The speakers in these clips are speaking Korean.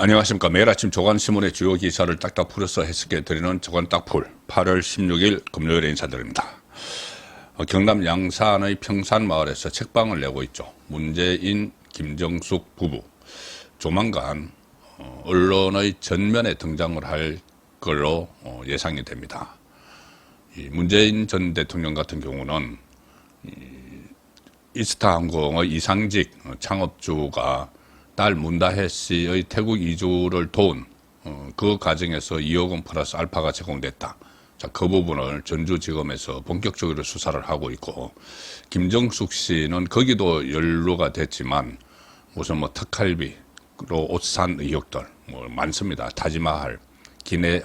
안녕하십니까. 매일 아침 조간신문의 주요 기사를 딱딱 풀어서 해석해 드리는 조간 딱풀 8월 16일 금요일에 인사드립니다. 경남 양산의 평산마을에서 책방을 내고 있죠. 문재인, 김정숙 부부. 조만간 언론의 전면에 등장을 할 걸로 예상이 됩니다. 문재인 전 대통령 같은 경우는 이스타항공의 이상직 창업주가 딸 문다혜 씨의 태국 이주를 도운 그 과정에서 2억 원 플러스 알파가 제공됐다. 자, 그 부분을 전주지검에서 본격적으로 수사를 하고 있고, 김정숙 씨는 거기도 연루가 됐지만 무슨 뭐 특할비로 옷 산 의혹들 뭐 많습니다. 타지마할,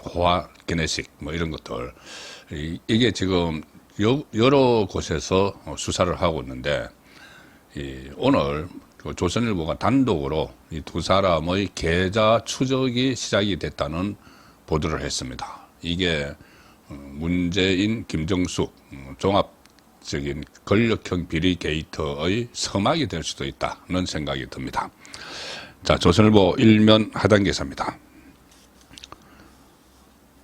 호화 기내식 뭐 이런 것들, 이게 지금 여러 곳에서 수사를 하고 있는데, 오늘 조선일보가 단독으로 이 두 사람의 계좌 추적이 시작이 됐다는 보도를 했습니다. 이게 문재인, 김정숙 종합적인 권력형 비리 게이트의 서막이 될 수도 있다는 생각이 듭니다. 자, 조선일보 일면 하단 기사입니다.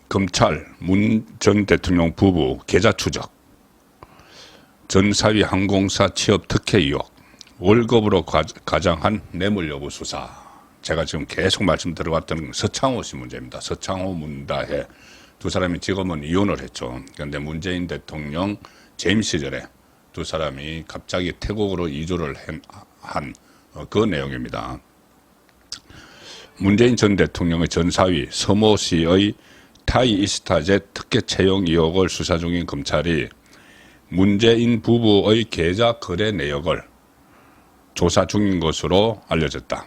검찰 문 전 대통령 부부 계좌 추적, 전사위 항공사 취업 특혜 의혹, 월급으로 가장한 뇌물 여부 수사. 제가 지금 계속 말씀 들어왔던 서창호 씨 문제입니다. 서창호, 문다혜 두 사람이 지금은 이혼을 했죠. 그런데 문재인 대통령 재임 시절에 두 사람이 갑자기 태국으로 이주를 한 그 내용입니다. 문재인 전 대통령의 전사위 서모 씨의 타이 이스타젯 특혜 채용 의혹을 수사 중인 검찰이 문재인 부부의 계좌 거래 내역을 조사 중인 것으로 알려졌다.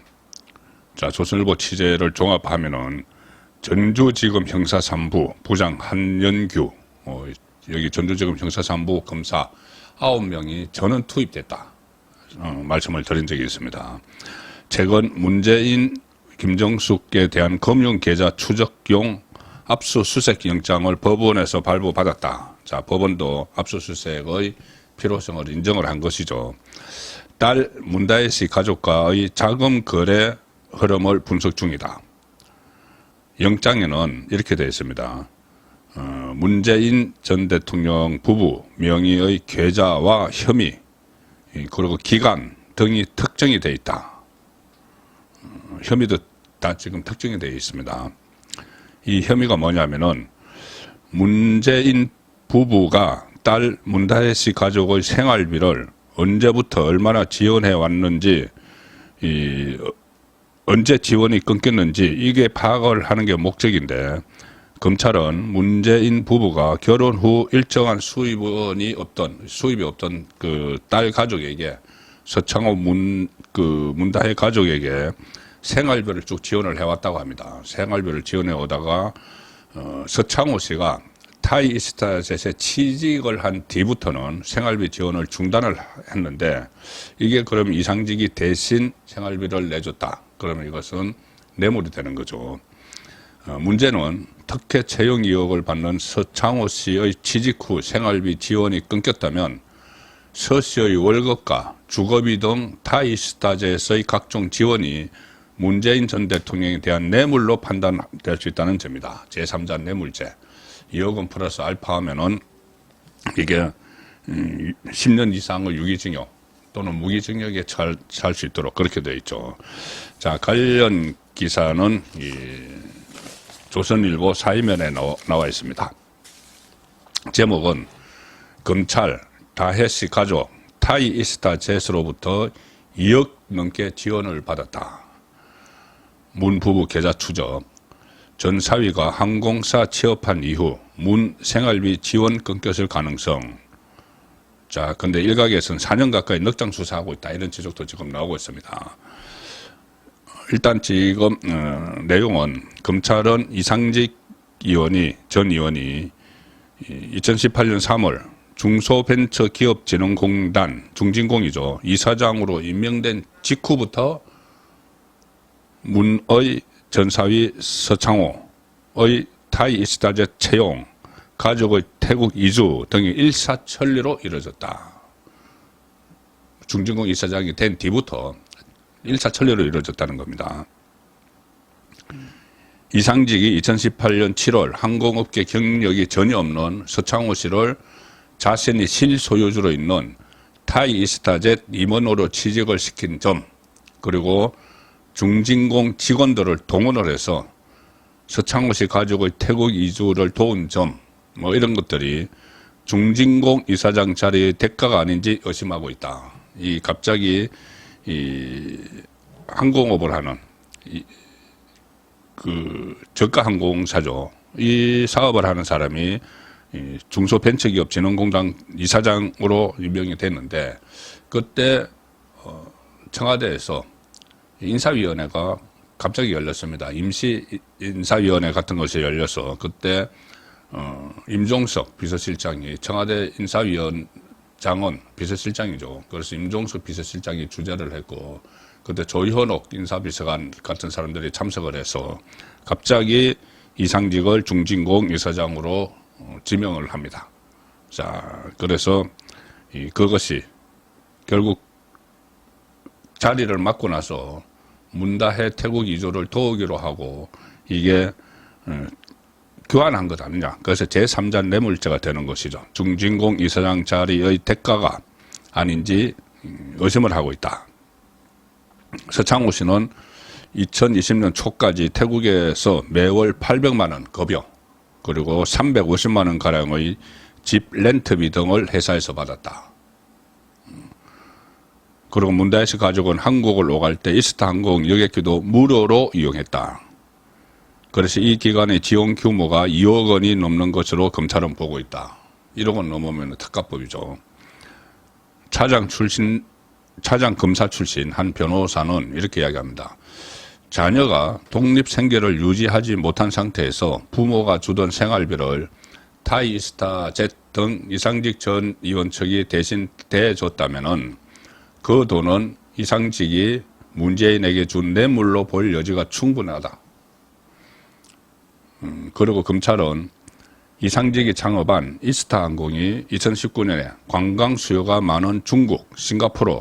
자, 조선일보 취재를 종합하면은 전주지검 형사 3부 부장 한연규, 여기 전주지검 형사 3부 검사 9명이 전원 투입됐다. 말씀을 드린 적이 있습니다. 최근 문재인, 김정숙에 대한 금융계좌 추적용 압수수색 영장을 법원에서 발부받았다. 자, 법원도 압수수색의 필요성을 인정을 한 것이죠. 딸 문다혜 씨 가족과의 자금 거래 흐름을 분석 중이다. 영장에는 이렇게 되어 있습니다. 문재인 전 대통령 부부 명의의 계좌와 혐의 그리고 기간 등이 특정이 되어 있다. 혐의도 다 지금 특정이 되어 있습니다. 이 혐의가 뭐냐면은 문재인 부부가 딸 문다혜 씨 가족의 생활비를 언제부터 얼마나 지원해 왔는지, 언제 지원이 끊겼는지 이게 파악을 하는 게 목적인데, 검찰은 문재인 부부가 결혼 후 일정한 수입이 없던 그 딸 가족에게, 서창호 문다혜 가족에게 생활비를 쭉 지원을 해왔다고 합니다. 생활비를 지원해 오다가 서창호 씨가 타이 이스타젯에 취직을 한 뒤부터는 생활비 지원을 중단을 했는데, 이게 그럼 이상직이 대신 생활비를 내줬다. 그러면 이것은 뇌물이 되는 거죠. 문제는 특혜 채용 의혹을 받는 서창호 씨의 취직 후 생활비 지원이 끊겼다면 서 씨의 월급과 주거비 등 타이 이스타젯의 각종 지원이 문재인 전 대통령에 대한 뇌물로 판단될 수 있다는 점이다. 제3자 뇌물죄. 2억 원 플러스 알파 하면은 이게 10년 이상의 유기징역 또는 무기징역에 처할 수 있도록 그렇게 되어 있죠. 자, 관련 기사는 조선일보 사이면에 나와 있습니다. 제목은 검찰 다혜 씨 가족 타이 이스타젯으로부터 2억 넘게 지원을 받았다. 문 부부 계좌 추적. 전 사위가 항공사 취업한 이후 문 생활비 지원 끊겼을 가능성. 자, 근데 일각에서는 4년 가까이 넉장 수사하고 있다. 이런 지적도 지금 나오고 있습니다. 일단 지금 내용은 검찰은 이상직 전 의원이 2018년 3월 중소벤처기업진흥공단 중진공이죠. 이사장으로 임명된 직후부터 문의 전사위 서창호의 타이 이스타젯 채용, 가족의 태국 이주 등이 일사천리로 이루어졌다. 중진공 이사장이 된 뒤부터 일사천리로 이루어졌다는 겁니다. 이상직이 2018년 7월 항공업계 경력이 전혀 없는 서창호 씨를 자신이 실소유주로 있는 타이이스타젯 임원으로 취직을 시킨 점, 그리고 중진공 직원들을 동원을 해서 서창호 씨 가족의 태국 이주를 도운 점, 뭐 이런 것들이 중진공 이사장 자리의 대가가 아닌지 의심하고 있다. 이 갑자기 이 항공업을 하는 그 저가 항공사죠. 이 사업을 하는 사람이 중소벤처기업 진흥공단 이사장으로 임명이 됐는데, 그때 청와대에서 인사위원회가 갑자기 열렸습니다. 임시 인사위원회 같은 것이 열려서 그때 임종석 비서실장이, 청와대 인사위원장은 비서실장이죠. 그래서 임종석 비서실장이 주재를 했고, 그때 조현옥 인사비서관 같은 사람들이 참석을 해서 갑자기 이상직을 중진공 이사장으로 지명을 합니다. 자, 그래서 그것이 결국 자리를 맡고 나서 문다해 태국 이주를 도우기로 하고 이게 교환한 것 아니냐. 그래서 제3자 뇌물죄가 되는 것이죠. 중진공 이사장 자리의 대가가 아닌지 의심을 하고 있다. 서창호 씨는 2020년 초까지 태국에서 매월 800만 원 급여, 그리고 350만 원 가량의 집 렌트비 등을 회사에서 받았다. 그리고 문다혜 씨 가족은 한국을 오갈 때 이스타 항공 여객기도 무료로 이용했다. 그래서 이 기간의 지원 규모가 2억 원이 넘는 것으로 검찰은 보고 있다. 1억 원 넘으면 특가법이죠. 차장 검사 출신 한 변호사는 이렇게 이야기합니다. 자녀가 독립생계를 유지하지 못한 상태에서 부모가 주던 생활비를 타이스타젯 등 이상직 전 의원 측이 대신 대줬다면은 그 돈은 이상직이 문재인에게 준 뇌물로 볼 여지가 충분하다. 그리고 검찰은 이상직이 창업한 이스타항공이 2019년에 관광 수요가 많은 중국, 싱가포르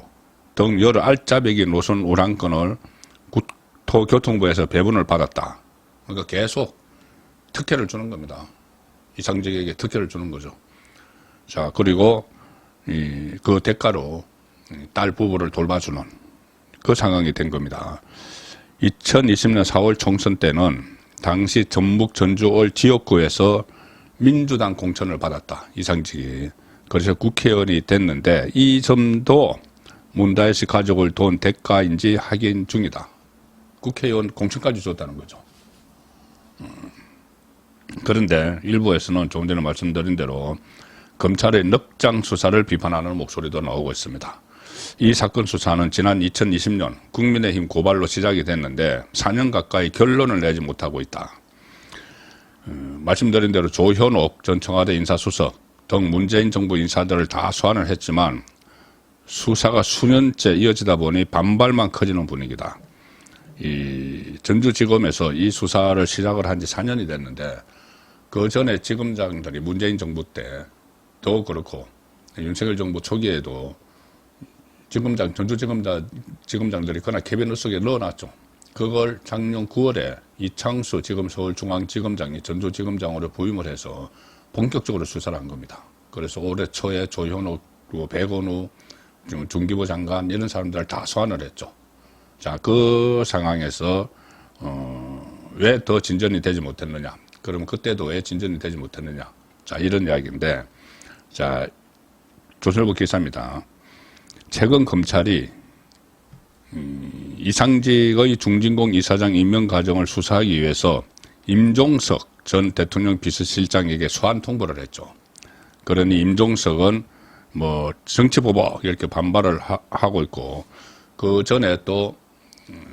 등 여러 알짜배기 노선 우량권을 국토교통부에서 배분을 받았다. 그러니까 계속 특혜를 주는 겁니다. 이상직에게 특혜를 주는 거죠. 자, 그리고 그 대가로 딸 부부를 돌봐주는 그 상황이 된 겁니다. 2020년 4월 총선 때는 당시 전북 전주을 지역구에서 민주당 공천을 받았다. 이상직이. 그래서 국회의원이 됐는데 이 점도 문다혜 씨 가족을 도운 대가인지 확인 중이다. 국회의원 공천까지 줬다는 거죠. 그런데 일부에서는 조금 전에 말씀드린 대로 검찰의 넉장 수사를 비판하는 목소리도 나오고 있습니다. 이 사건 수사는 지난 2020년 국민의힘 고발로 시작이 됐는데 4년 가까이 결론을 내지 못하고 있다. 말씀드린 대로 조현옥 전 청와대 인사수석 등 문재인 정부 인사들을 다 소환을 했지만 수사가 수년째 이어지다 보니 반발만 커지는 분위기다. 이 전주지검에서 이 수사를 시작을 한 지 4년이 됐는데 그 전에 지검장들이 문재인 정부 때도 그렇고 윤석열 정부 초기에도 전주지검장들이 그날 캐비닛 속에 넣어놨죠. 그걸 작년 9월에 이창수 지금 서울중앙지검장이 전주지검장으로 부임을 해서 본격적으로 수사를 한 겁니다. 그래서 올해 초에 조현옥, 그리고 백원우, 중기부 장관 이런 사람들을 다 소환을 했죠. 자, 그 상황에서 왜 더 진전이 되지 못했느냐? 그러면 그때도 왜 진전이 되지 못했느냐? 자, 이런 이야기인데, 자, 조선일보 기사입니다. 최근 검찰이 이상직의 중진공 이사장 임명 과정을 수사하기 위해서 임종석 전 대통령 비서실장에게 소환 통보를 했죠. 그러니 임종석은 뭐 정치보복 이렇게 반발을 하고 있고, 그 전에 또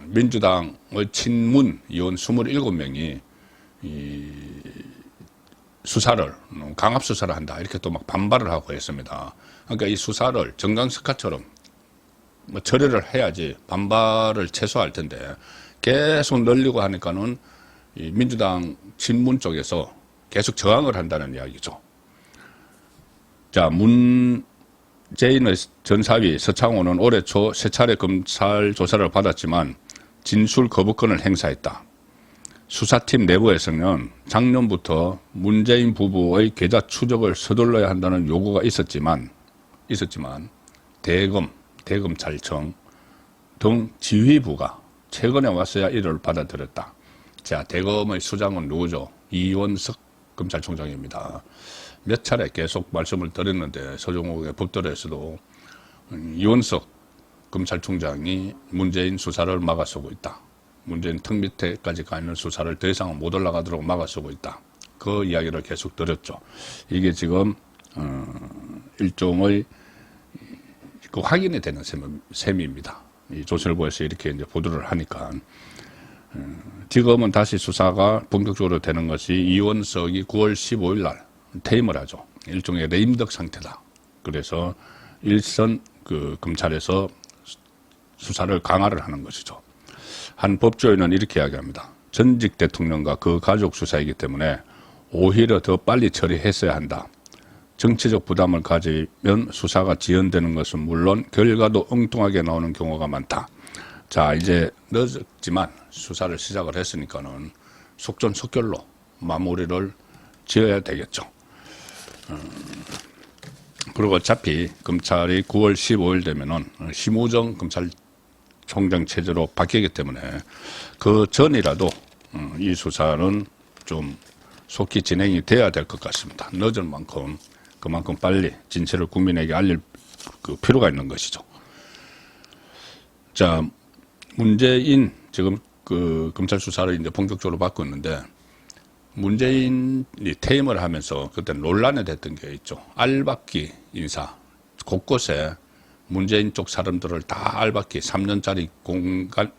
민주당의 친문 의원 27명이 이 수사를 강압 수사를 한다 이렇게 또 막 반발을 하고 했습니다. 그러니까 이 수사를 정강석화처럼 뭐 처리를 해야지 반발을 최소화할 텐데 계속 늘리고 하니까는 이 민주당 친문 쪽에서 계속 저항을 한다는 이야기죠. 자, 문재인의 전 사위 서창호는 올해 초 세 차례 검찰 조사를 받았지만 진술 거부권을 행사했다. 수사팀 내부에서는 작년부터 문재인 부부의 계좌 추적을 서둘러야 한다는 요구가 있었지만 대검찰청 등 지휘부가 최근에 와서야 이를 받아들였다. 자, 대검의 수장은 누구죠? 이원석 검찰총장입니다. 몇 차례 계속 말씀을 드렸는데 서정욱의 법대로에서도 이원석 검찰총장이 문재인 수사를 막아서고 있다. 문재인 턱 밑에까지 가 있는 수사를 더 이상 못 올라가도록 막아서고 있다. 그 이야기를 계속 드렸죠. 이게 지금 일종의 그 확인이 되는 셈입니다. 이 조선일보에서 이렇게 이제 보도를 하니까 지금은 다시 수사가 본격적으로 되는 것이 이원석이 9월 15일 날 퇴임을 하죠. 일종의 레임덕 상태다. 그래서 일선 그 검찰에서 수사를 강화를 하는 것이죠. 한 법조인은 이렇게 이야기합니다. 전직 대통령과 그 가족 수사이기 때문에 오히려 더 빨리 처리했어야 한다. 정치적 부담을 가지면 수사가 지연되는 것은 물론 결과도 엉뚱하게 나오는 경우가 많다. 자, 이제 늦었지만 수사를 시작을 했으니까는 속전속결로 마무리를 지어야 되겠죠. 그리고 어차피 검찰이 9월 15일 되면은 심우정 검찰총장 체제로 바뀌기 때문에 그 전이라도 이 수사는 좀 속히 진행이 돼야 될 것 같습니다. 늦은 만큼 그만큼 빨리 진실을 국민에게 알릴 그 필요가 있는 것이죠. 자, 문재인 지금 그 검찰 수사를 이제 본격적으로 받고 있는데 문재인이 퇴임을 하면서 그때 논란이 됐던 게 있죠. 알박기 인사 곳곳에 문재인 쪽 사람들을 다 알박기 3년짜리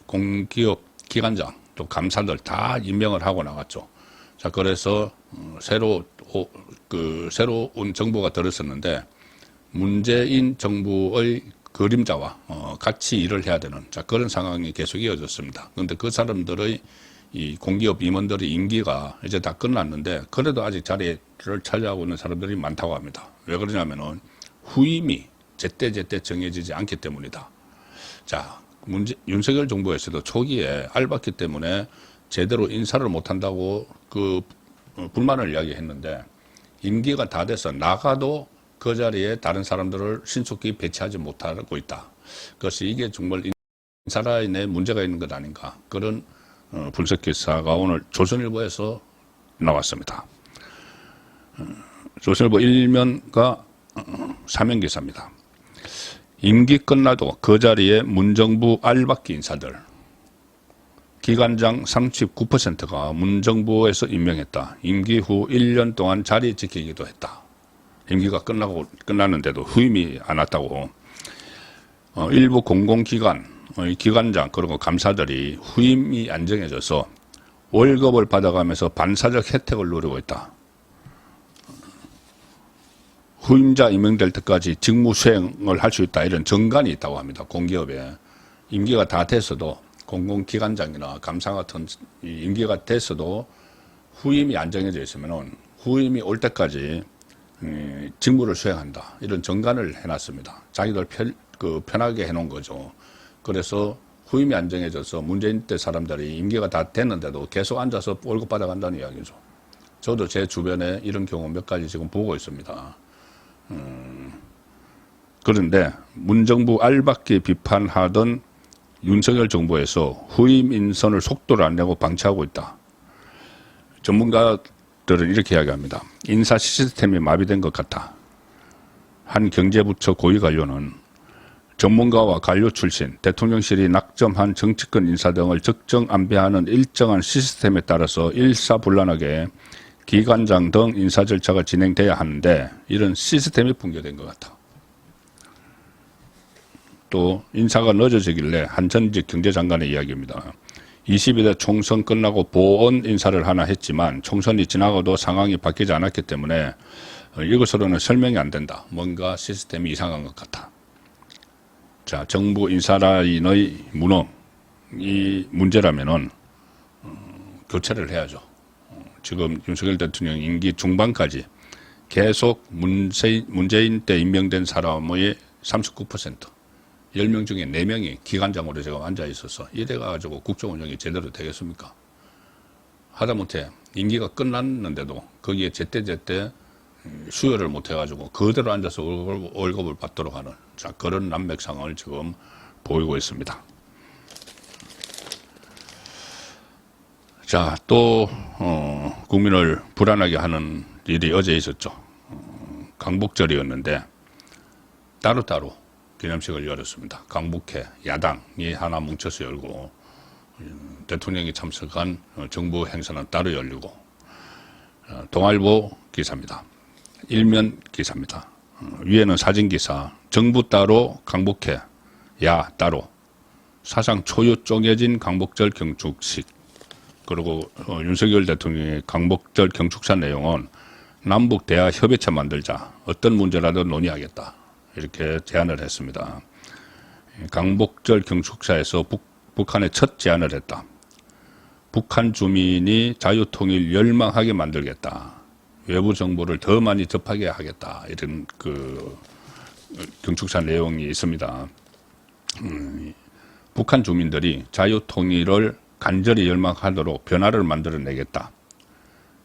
공기업 기관장 또 감사들 다 임명을 하고 나갔죠. 자, 그래서 새로운 정부가 들었었는데 문재인 정부의 그림자와 같이 일을 해야 되는 자 그런 상황이 계속 이어졌습니다. 그런데 그 사람들의 이 공기업 임원들의 임기가 이제 다 끝났는데 그래도 아직 자리를 차지하고 있는 사람들이 많다고 합니다. 왜 그러냐면은 후임이 제때 정해지지 않기 때문이다. 자, 윤석열 정부에서도 초기에 알박기 때문에 제대로 인사를 못한다고 그 불만을 이야기했는데 임기가 다 돼서 나가도 그 자리에 다른 사람들을 신속히 배치하지 못하고 있다. 그것이 이게 정말 인사라인에 문제가 있는 것 아닌가. 그런 분석 기사가 오늘 조선일보에서 나왔습니다. 조선일보 1면과 3면 기사입니다. 임기 끝나도 그 자리에 문정부 알박기 인사들 기관장 39%가 문정부에서 임명했다. 임기 후 1년 동안 자리 지키기도 했다. 임기가 끝났는데도 후임이 안 왔다고. 일부 공공기관 기관장 그리고 감사들이 후임이 안 정해져서 월급을 받아가면서 반사적 혜택을 누리고 있다. 후임자 임명될 때까지 직무 수행을 할 수 있다. 이런 정관이 있다고 합니다. 공기업에. 임기가 다 됐어도 공공기관장이나 감사 같은 임기가 됐어도 후임이 안 정해져 있으면 후임이 올 때까지 직무를 수행한다. 이런 정관을 해놨습니다. 자기들 편하게 해놓은 거죠. 그래서 후임이 안 정해져서 문재인 때 사람들이 임기가 다 됐는데도 계속 앉아서 월급 받아간다는 이야기죠. 저도 제 주변에 이런 경우 몇 가지 지금 보고 있습니다. 그런데 문정부 알박기 비판하던 윤석열 정부에서 후임 인선을 속도를 안 내고 방치하고 있다. 전문가들은 이렇게 이야기합니다. 인사 시스템이 마비된 것 같다. 한 경제부처 고위 관료는 전문가와 관료 출신, 대통령실이 낙점한 정치권 인사 등을 적정 안배하는 일정한 시스템에 따라서 일사불란하게 기관장 등 인사 절차가 진행돼야 하는데 이런 시스템이 붕괴된 것 같다. 또 인사가 늦어지길래 한 전직 경제장관의 이야기입니다. 22대 총선 끝나고 보온 인사를 하나 했지만 총선이 지나가도 상황이 바뀌지 않았기 때문에 이것으로는 설명이 안 된다. 뭔가 시스템이 이상한 것 같아. 자, 정부 인사라인의 무능, 이 문제라면은 교체를 해야죠. 지금 윤석열 대통령 임기 중반까지 계속 문재인 때 임명된 사람의 39%, 10명 중에 4명이 기관장으로 지금 앉아 있어서 이래가지고 국정 운영이 제대로 되겠습니까? 하다못해 임기가 끝났는데도 거기에 제때제때 수혈을 못 해가지고 그대로 앉아서 월급을 받도록 하는, 자, 그런 난맥상을 지금 보이고 있습니다. 자, 또 국민을 불안하게 하는 일이 어제 있었죠. 강복절이었는데 따로따로 기념식을 열었습니다. 강북회 야당이 하나 뭉쳐서 열고, 대통령이 참석한 정부 행사는 따로 열리고, 동아일보 기사입니다. 일면 기사입니다. 위에는 사진기사, 정부 따로 강북회 야 따로, 사상 초유 쪼개진 강복절 경축식. 그리고 윤석열 대통령의 강복절 경축사 내용은 남북 대화 협의체 만들자, 어떤 문제라도 논의하겠다, 이렇게 제안을 했습니다. 강복절 경축사에서 북한에 첫 제안을 했다. 북한 주민이 자유통일 열망하게 만들겠다. 외부 정보를 더 많이 접하게 하겠다. 이런 경축사 내용이 있습니다. 북한 주민들이 자유통일을 간절히 열망하도록 변화를 만들어내겠다.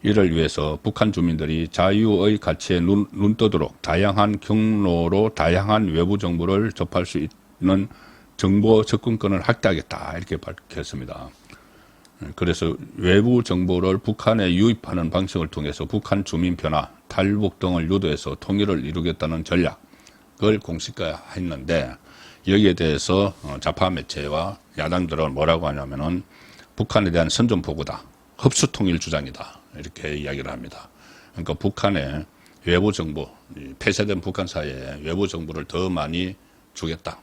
이를 위해서 북한 주민들이 자유의 가치에 눈 떠도록 다양한 경로로 다양한 외부 정보를 접할 수 있는 정보 접근권을 확대하겠다, 이렇게 밝혔습니다. 그래서 외부 정보를 북한에 유입하는 방식을 통해서 북한 주민 변화, 탈북 등을 유도해서 통일을 이루겠다는 전략을 공식화했는데, 여기에 대해서 좌파 매체와 야당들은 뭐라고 하냐면은 북한에 대한 선전포고다, 흡수통일 주장이다, 이렇게 이야기를 합니다. 그러니까 북한의 외부 정보, 폐쇄된 북한 사회에 외부 정보를 더 많이 주겠다.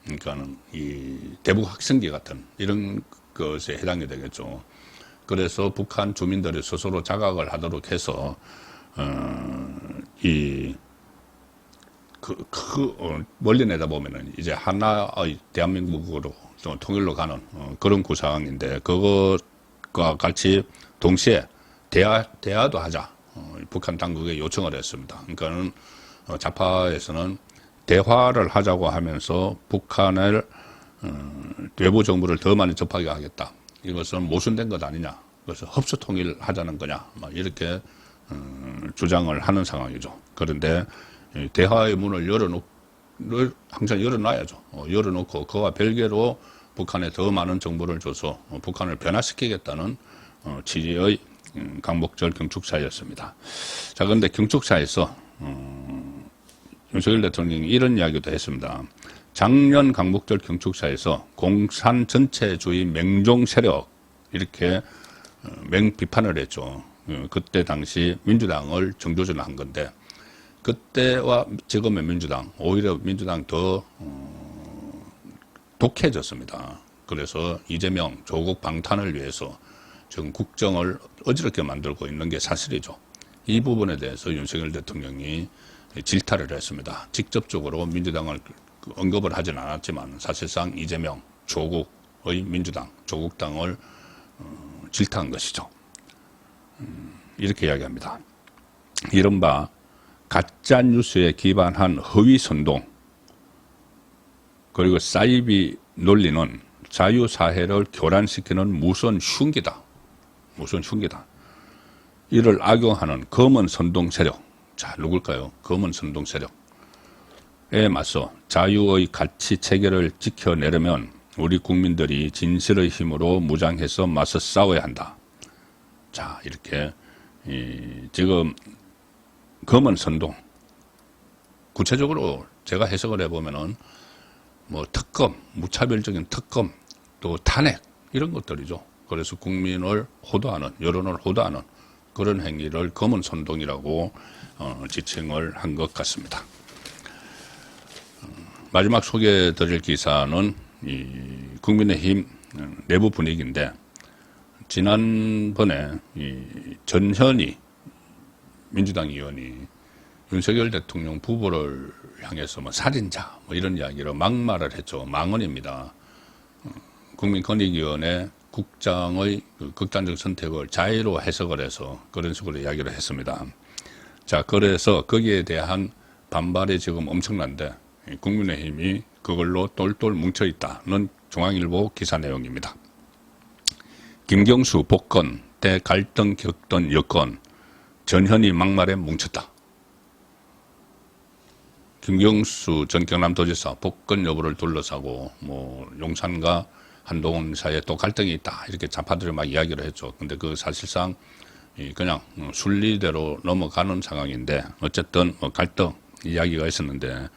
그러니까는 이 대북 학생기 같은 이런 것에 해당이 되겠죠. 그래서 북한 주민들이 스스로 자각을 하도록 해서 멀리 내다보면은 이제 하나의 대한민국으로 좀 통일로 가는 그런 구상인데, 그것과 같이 동시에 대화도 하자, 북한 당국에 요청을 했습니다. 그러니까는 좌파에서는 대화를 하자고 하면서 북한을 외부 정보를 더 많이 접하게 하겠다. 이것은 모순된 것 아니냐. 그래서 흡수 통일하자는 거냐. 이렇게 주장을 하는 상황이죠. 그런데 대화의 문을 항상 열어놔야죠. 열어놓고 그와 별개로 북한에 더 많은 정보를 줘서 북한을 변화시키겠다는 취지의 강복절 경축사였습니다. 자, 그런데 경축사에서 윤석열 대통령이 이런 이야기도 했습니다. 작년 강복절 경축사에서 공산 전체주의 맹종 세력, 이렇게 맹비판을 했죠. 그때 당시 민주당을 정조준한 건데, 그때와 지금의 민주당, 오히려 민주당 더 독해졌습니다. 그래서 이재명, 조국 방탄을 위해서 지금 국정을 어지럽게 만들고 있는 게 사실이죠. 이 부분에 대해서 윤석열 대통령이 질타를 했습니다. 직접적으로 민주당을 언급을 하진 않았지만 사실상 이재명, 조국의 민주당, 조국당을 질타한 것이죠. 이렇게 이야기합니다. 이른바 가짜뉴스에 기반한 허위선동, 그리고 사이비 논리는 자유사회를 교란시키는 무서운 흉기다. 무서운 흉기다. 이를 악용하는 검은 선동 세력. 자, 누굴까요? 검은 선동 세력에 맞서 자유의 가치 체계를 지켜내려면 우리 국민들이 진실의 힘으로 무장해서 맞서 싸워야 한다. 자, 이렇게 지금 검은 선동, 구체적으로 제가 해석을 해보면은 뭐 특검, 무차별적인 특검, 또 탄핵, 이런 것들이죠. 그래서 국민을 호도하는, 여론을 호도하는 그런 행위를 검은 선동이라고 지칭을 한 것 같습니다. 마지막 소개해드릴 기사는 이 국민의힘 내부 분위기인데, 지난번에 이 전현희 민주당 의원이 윤석열 대통령 부부를 향해서 뭐 살인자, 뭐 이런 이야기로 막말을 했죠. 망언입니다. 국민권익위원회 국장의 극단적 선택을 자의로 해석을 해서 그런 식으로 이야기를 했습니다. 자, 그래서 거기에 대한 반발이 지금 엄청난데, 국민의힘이 그걸로 똘똘 뭉쳐있다는 중앙일보 기사 내용입니다. 김경수 복권 때 갈등 겪던 여건 전현희 막말에 뭉쳤다. 김경수 전 경남도지사 복권 여부를 둘러싸고 뭐 용산과 한동훈 사이에 또 갈등이 있다 이렇게 좌파들이 막 이야기를 했죠. 근데 그 사실상 그냥 순리대로 넘어가는 상황인데 어쨌든 뭐 갈등 이야기가 있었는데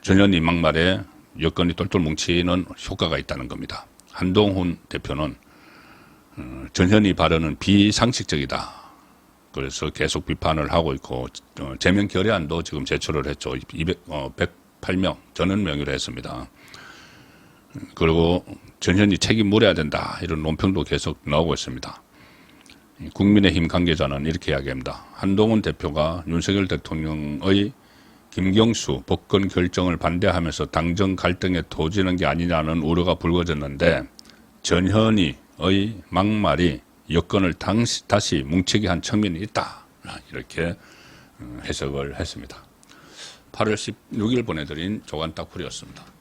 전현희 막말에 여건이 똘똘 뭉치는 효과가 있다는 겁니다. 한동훈 대표는 전현희 발언은 비상식적이다. 그래서 계속 비판을 하고 있고 제명 결의안도 지금 제출을 했죠. 108명 전원 명의로 했습니다. 그리고 전현희 책임 물어야 된다 이런 논평도 계속 나오고 있습니다. 국민의힘 관계자는 이렇게 이야기합니다. 한동훈 대표가 윤석열 대통령의 김경수 복권 결정을 반대하면서 당정 갈등에 도지는 게 아니냐는 우려가 불거졌는데 전현희의 막말이 여건을 다시 뭉치게 한 측면이 있다. 이렇게 해석을 했습니다. 8월 16일 보내드린 조간 딱풀이었습니다.